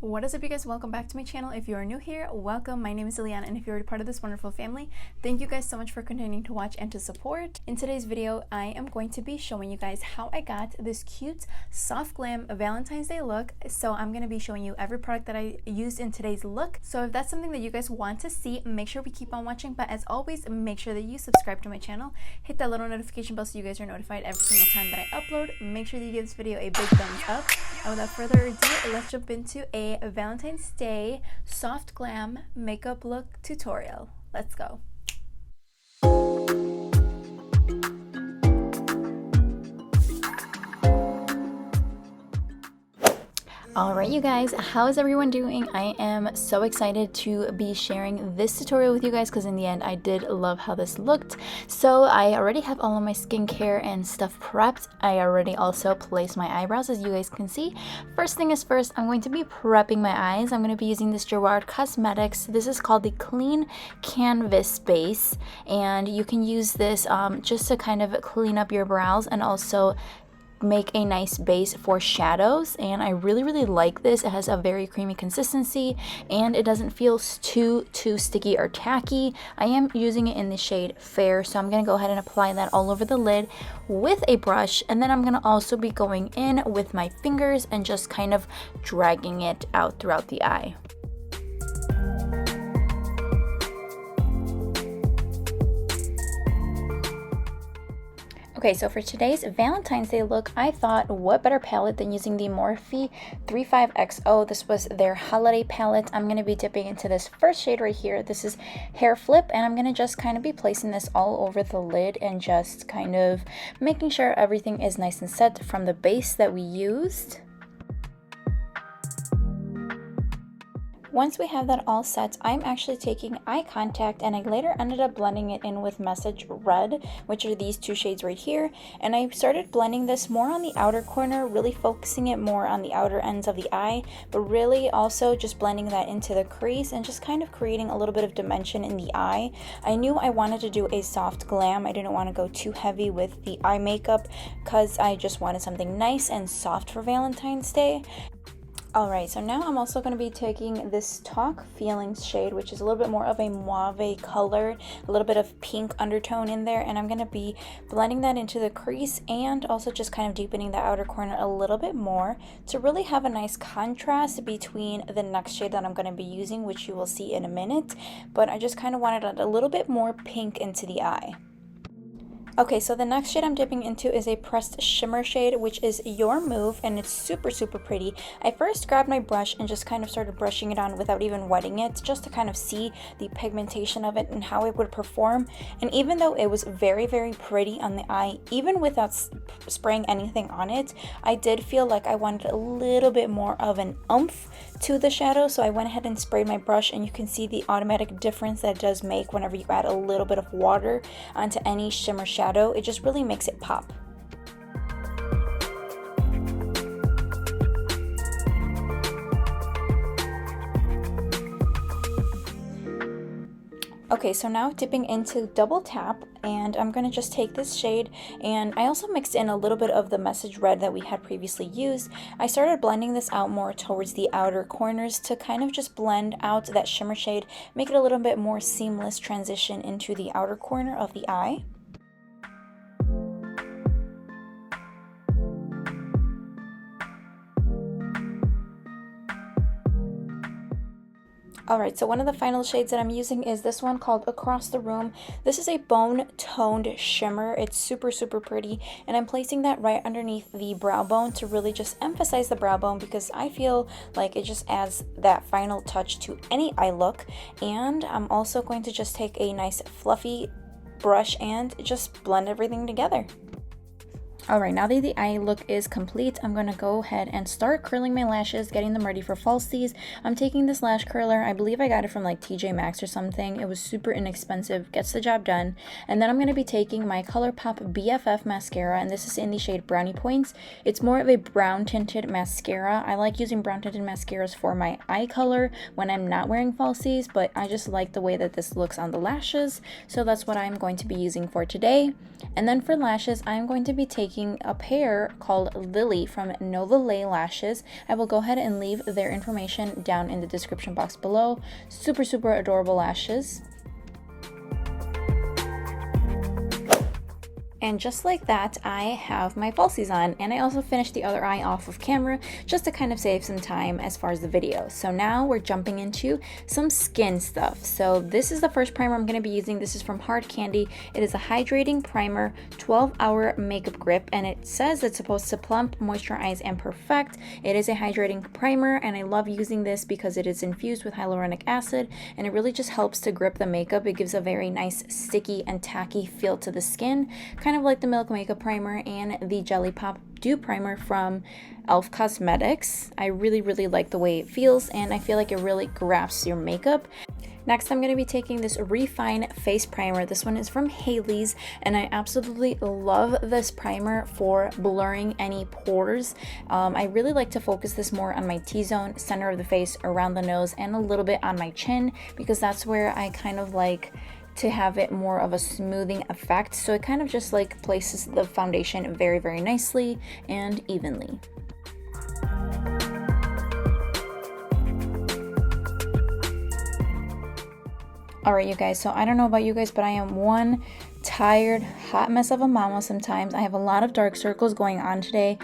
What is up, you guys? Welcome back to my channel. If you are new here, welcome. My name is Iliana, and if you're a part of this wonderful family, thank you guys so much for continuing to watch and to support. In today's video, I am going to be showing you guys how I got this cute soft glam Valentine's Day look. So I'm going to be showing you every product that I used in today's look. So if that's something that you guys want to see, make sure we keep on watching. But as always, make sure that you subscribe to my channel, hit that little notification bell so you guys are notified every single time that I upload. Make sure that you give this video a big thumbs up. And without further ado, let's jump into a Valentine's Day soft glam makeup look tutorial. Let's go. Alright, you guys, how is everyone doing? I am so excited to be sharing this tutorial with you guys because in the end I did love how this looked. So I already have all of my skincare and stuff prepped. I already also placed my eyebrows, as you guys can see. First thing is first, I'm going to be prepping my eyes. I'm going to be using this Gerard Cosmetics. This is called the Clean Canvas Base, and you can use this just to kind of clean up your brows and also make a nice base for shadows. And I really like this. It has a very creamy consistency and it doesn't feel too sticky or tacky. I am using it in the shade Fair, so I'm going to go ahead and apply that all over the lid with a brush, and then I'm going to also be going in with my fingers and just kind of dragging it out throughout the eye. Okay, so for today's Valentine's Day look, I thought what better palette than using the Morphe 35XO. This was their holiday palette. I'm going to be dipping into this first shade right here. This is Hair Flip, and I'm going to just kind of be placing this all over the lid and just kind of making sure everything is nice and set from the base that we used. Once we have that all set, I'm actually taking eye contact, and I later ended up blending it in with Message Red, which are these two shades right here. And I started blending this more on the outer corner, really focusing it more on the outer ends of the eye, but really also just blending that into the crease and just kind of creating a little bit of dimension in the eye. I knew I wanted to do a soft glam. I didn't want to go too heavy with the eye makeup because I just wanted something nice and soft for Valentine's Day. Alright, so now I'm also going to be taking this Talk Feelings shade, which is a little bit more of a mauve color, a little bit of pink undertone in there, and I'm going to be blending that into the crease and also just kind of deepening the outer corner a little bit more to really have a nice contrast between the next shade that I'm going to be using, which you will see in a minute, but I just kind of wanted a little bit more pink into the eye. Okay, so the next shade I'm dipping into is a pressed shimmer shade, which is Your Move, and it's super pretty. I first grabbed my brush and just kind of started brushing it on without even wetting it, just to kind of see the pigmentation of it and how it would perform. And even though it was very pretty on the eye, even without spraying anything on it, I did feel like I wanted a little bit more of an oomph to the shadow, so I went ahead and sprayed my brush, and you can see the automatic difference that it does make whenever you add a little bit of water onto any shimmer shadow. It just really makes it pop. Okay, so now dipping into Double Tap, and I'm going to just take this shade, and I also mixed in a little bit of the Message Red that we had previously used. I started blending this out more towards the outer corners to kind of just blend out that shimmer shade, make it a little bit more seamless transition into the outer corner of the eye. Alright, so one of the final shades that I'm using is this one called Across the Room. This is a bone-toned shimmer. It's super pretty, and I'm placing that right underneath the brow bone to really just emphasize the brow bone because I feel like it just adds that final touch to any eye look. And I'm also going to just take a nice fluffy brush and just blend everything together. Alright, now that the eye look is complete, I'm going to go ahead and start curling my lashes, getting them ready for falsies. I'm taking this lash curler. I believe I got it from like TJ Maxx or something. It was super inexpensive, gets the job done. And then I'm going to be taking my Colourpop BFF mascara, and this is in the shade Brownie Points. It's more of a brown tinted mascara. I like using brown tinted mascaras for my eye color when I'm not wearing falsies, but I just like the way that this looks on the lashes, so that's what I'm going to be using for today. And then for lashes, I'm going to be taking taking a pair called Lily from Nova Leigh Lashes. I will go ahead and leave their information down in the description box below. Super, super adorable lashes. And just like that, I have my falsies on, and I also finished the other eye off of camera just to kind of save some time as far as the video. So now we're jumping into some skin stuff. So this is the first primer I'm going to be using. This is from Hard Candy. It is a hydrating primer, 12-hour makeup grip, and it says it's supposed to plump, moisturize, and perfect. It is a hydrating primer, and I love using this because it is infused with hyaluronic acid, and it really just helps to grip the makeup. It gives a very nice sticky and tacky feel to the skin, kind of like the Milk Makeup Primer and the Jelly Pop Dew Primer from e.l.f. Cosmetics. I really, really like the way it feels, and I feel like it really grabs your makeup. Next, I'm going to be taking this Refine Face Primer. This one is from Hailey's, and I absolutely love this primer for blurring any pores. I really like to focus this more on my T-zone, center of the face, around the nose, and a little bit on my chin, because that's where I kind of like to have it more of a smoothing effect. So it kind of just like places the foundation very, very nicely and evenly. Alright, you guys, so I don't know about you guys, but I am one tired, hot mess of a mama sometimes. I have a lot of dark circles going on today.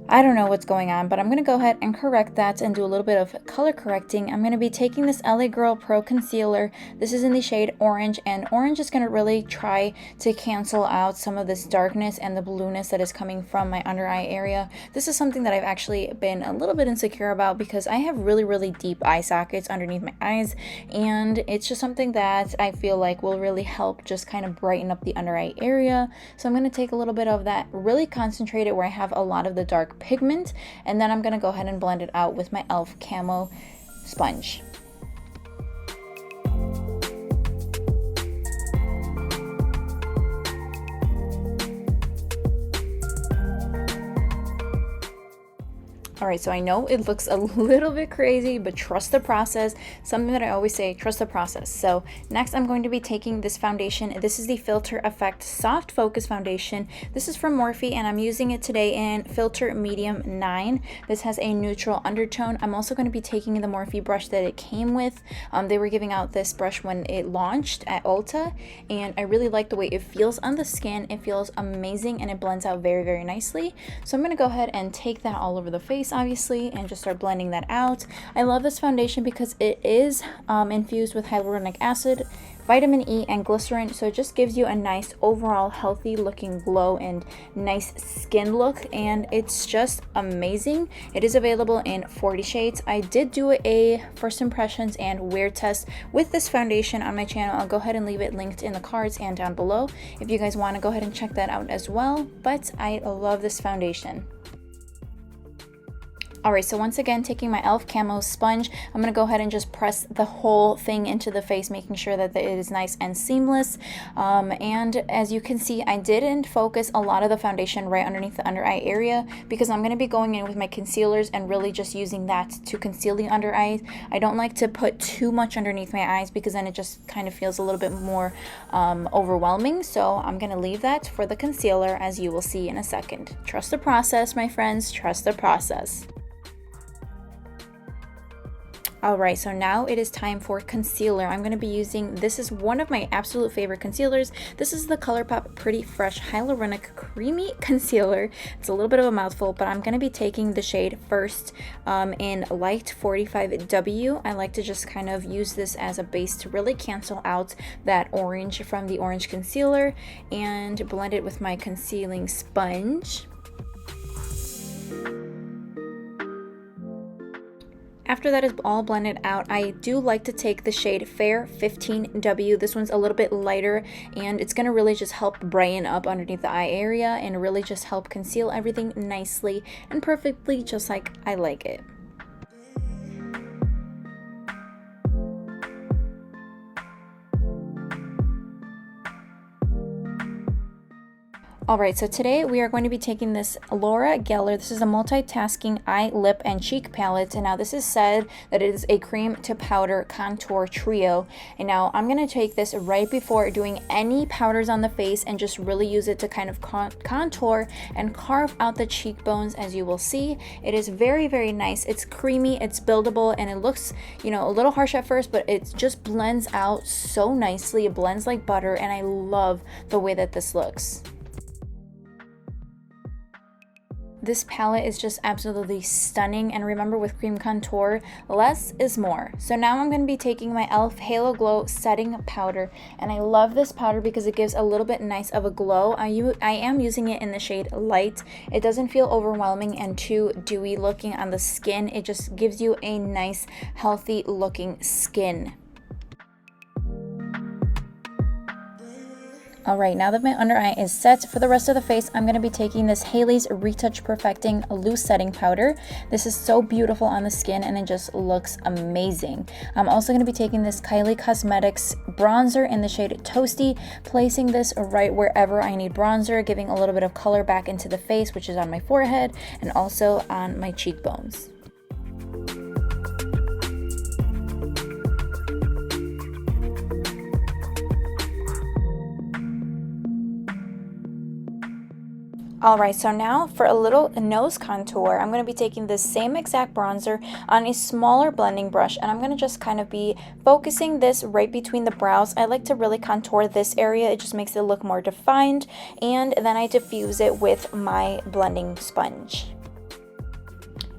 I don't know what's going on, but I'm going to go ahead and correct that and do a little bit of color correcting. I'm going to be taking this LA Girl Pro Concealer. This is in the shade Orange, and Orange is going to really try to cancel out some of this darkness and the blueness that is coming from my under eye area. This is something that I've actually been a little bit insecure about because I have really, really deep eye sockets underneath my eyes, and it's just something that I feel like will really help just kind of brighten up the under eye area. So I'm going to take a little bit of that, really concentrate it where I have a lot of the dark pigment, and then I'm going to go ahead and blend it out with my e.l.f. Camo sponge. Alright, so I know it looks a little bit crazy, but trust the process. Something that I always say, trust the process. So next I'm going to be taking this foundation. This is the Filter Effect Soft Focus Foundation. This is from Morphe, and I'm using it today in Filter Medium 9. This has a neutral undertone. I'm also going to be taking the Morphe brush that it came with. They were giving out this brush when it launched at Ulta, and I really like the way it feels on the skin. It feels amazing, and it blends out very, very nicely. So I'm going to go ahead and take that all over the face, obviously, and just start blending that out. I love this foundation because it is infused with hyaluronic acid, vitamin E, and glycerin, so it just gives you a nice overall healthy looking glow and nice skin look, and it's just amazing. It is available in 40 shades. I did do a first impressions and wear test with this foundation on my channel. I'll go ahead and leave it linked in the cards and down below if you guys want to go ahead and check that out as well, but I love this foundation. Alright, so once again, taking my e.l.f. Camo sponge, I'm going to go ahead and just press the whole thing into the face, making sure that it is nice and seamless. And as you can see, I didn't focus a lot of the foundation right underneath the under eye area because I'm going to be going in with my concealers and really just using that to conceal the under eyes. I don't like to put too much underneath my eyes because then it just kind of feels a little bit more overwhelming. So I'm going to leave that for the concealer, as you will see in a second. Trust the process, my friends. Trust the process. Alright, so now it is time for concealer. I'm going to be using, this is one of my absolute favorite concealers. This is the Colourpop Pretty Fresh Hyaluronic Creamy Concealer. It's a little bit of a mouthful, but I'm going to be taking the shade First in Light 45W. I like to just kind of use this as a base to really cancel out that orange from the orange concealer and blend it with my concealing sponge. After that is all blended out, I do like to take the shade Fair 15W. This one's a little bit lighter, and it's going to really just help brighten up underneath the eye area and really just help conceal everything nicely and perfectly, just like I like it. Alright, so today we are going to be taking this Laura Geller. This is a multitasking eye, lip, and cheek palette. And now this is said that it is a cream to powder contour trio. And now I'm going to take this right before doing any powders on the face and just really use it to kind of contour and carve out the cheekbones. As you will see, it is very, very nice. It's creamy, it's buildable, and it looks, you know, a little harsh at first, but it just blends out so nicely. It blends like butter, and I love the way that this looks. This palette is just absolutely stunning, and remember, with cream contour, less is more. So now I'm going to be taking my e.l.f. Halo Glow setting powder, and I love this powder because it gives a little bit nice of a glow. I am using it in the shade Light. It doesn't feel overwhelming and too dewy looking on the skin. It just gives you a nice, healthy looking skin. Alright, now that my under eye is set, for the rest of the face, I'm going to be taking this Haley's Retouch Perfecting Loose Setting Powder. This is so beautiful on the skin, and it just looks amazing. I'm also going to be taking this Kylie Cosmetics bronzer in the shade Toasty, placing this right wherever I need bronzer, giving a little bit of color back into the face, which is on my forehead, and also on my cheekbones. Alright, so now for a little nose contour, I'm going to be taking this same exact bronzer on a smaller blending brush, and I'm going to just kind of be focusing this right between the brows. I like to really contour this area. It just makes it look more defined, and then I diffuse it with my blending sponge.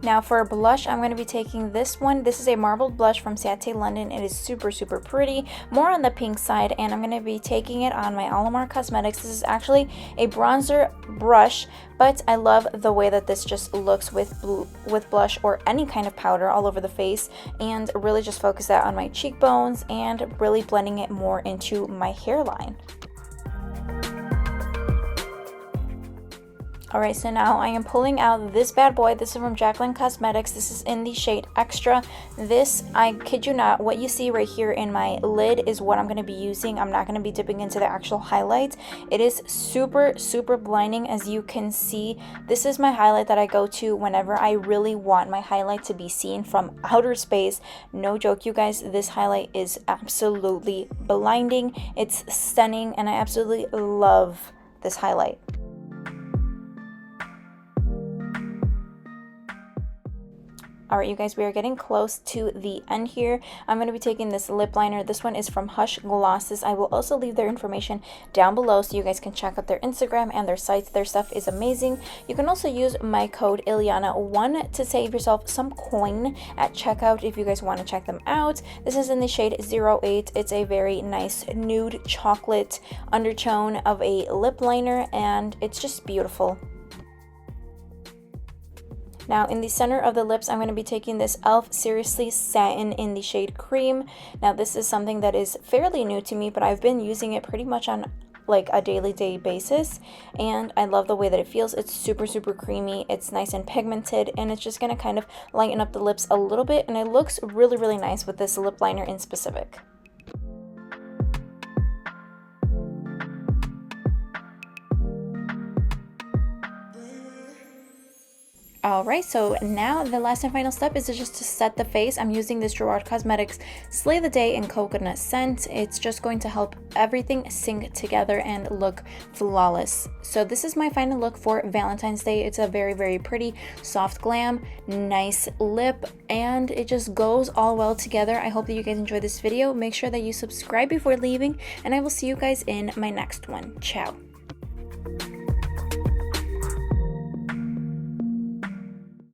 Now for a blush, I'm going to be taking this one. This is a marbled blush from Ciate London. It is super, super pretty, more on the pink side, and I'm going to be taking it on my Alamar Cosmetics. This is actually a bronzer brush, but I love the way that this just looks with blush or any kind of powder all over the face, and really just focus that on my cheekbones and really blending it more into my hairline. Alright, so now I am pulling out this bad boy. This is from Jaclyn Cosmetics. This is in the shade Extra. This, I kid you not, what you see right here in my lid is what I'm going to be using. I'm not going to be dipping into the actual highlight. It is super, super blinding, as you can see. This is my highlight that I go to whenever I really want my highlight to be seen from outer space. No joke, you guys, this highlight is absolutely blinding. It's stunning, and I absolutely love this highlight. Alright, you guys, we are getting close to the end here. I'm going to be taking this lip liner. This one is from Hush Glosses. I will also leave their information down below so you guys can check out their Instagram and their sites. Their stuff is amazing. You can also use my code ILIANA1 to save yourself some coin at checkout if you guys want to check them out. This is in the shade 08. It's a very nice nude chocolate undertone of a lip liner, and it's just beautiful. Now in the center of the lips, I'm going to be taking this e.l.f. Seriously Satin in the shade Cream. Now this is something that is fairly new to me, but I've been using it pretty much on like a daily basis, and I love the way that it feels. It's super, super creamy. It's nice and pigmented, and it's just going to kind of lighten up the lips a little bit, and it looks really, really nice with this lip liner in specific. Alright, so now the last and final step is just to set the face. I'm using this Gerard Cosmetics Slay the Day in Coconut Scent. It's just going to help everything sync together and look flawless. So this is my final look for Valentine's Day. It's a very, very pretty, soft glam, nice lip, and it just goes all well together. I hope that you guys enjoyed this video. Make sure that you subscribe before leaving, and I will see you guys in my next one. Ciao.